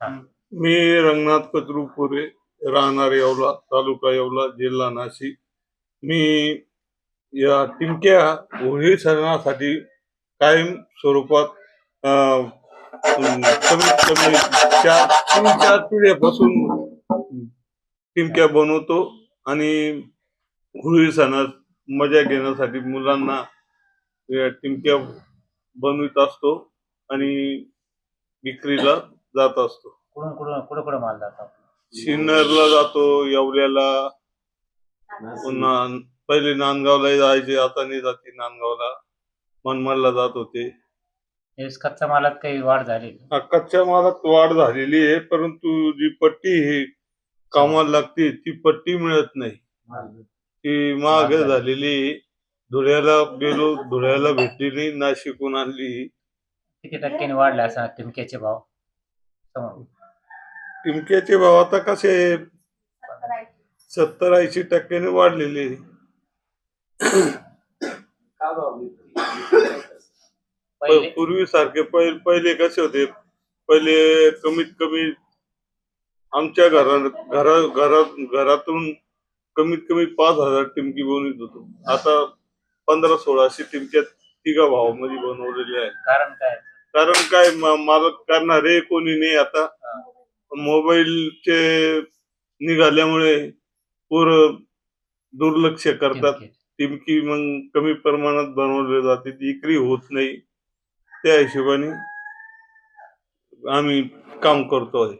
हा. मी रंगनाथ कचरूपुरे, राहणार येवला, तालुका येवला, जिल्हा नाशिक. मी या टिमक्या होळी सणासाठी कायम स्वरूपात कमीत कमी 3-4 पिढ्यापासून टिमक्या बनवतो आणि होळी सणात मजा घेण्यासाठी मुलांना या टिमक्या बनवित असतो आणि विक्रीला जात असतो. कुठं माल जातो? सिन्नरला जातो, येवल्याला, पुन्हा पहिले नांदगावला जायचे, आता नाही जाते नांदगावला. मनमाडला जात होते. कच्च्या मालात काही वाढ झाली? कच्च्या मालात वाढ झालेली आहे, परंतु जी पट्टी ही कामाला लागते ती पट्टी मिळत नाही. ती महाग झालेली. धुळ्याला गेलो, धुळ्याला भेटली नाही, नाशिकहून आणली. किती टक्क्याने वाढले असा टिमक्याचे भाव? टिमक्याचे भाव आता कसे 70-80% वाढलेले. पूर्वी सारखे पहिले कसे होते, पहिले कमीत कमी आमच्या घरातून कमीत कमी 5,000 टिमकी बनवित होतो. आता 1500-1600 टिमक्या तिघा भावामध्ये बनवलेल्या आहेत. कारण काय मालक करणारे कोणी नाही. आता मोबाईलचे निघाल्यामुळे पोरं दुर्लक्ष करतात. टिमकी मग कमी प्रमाणात बनवले जाते, विक्री होत नाही. त्या हिशोबाने आम्ही काम करतोय.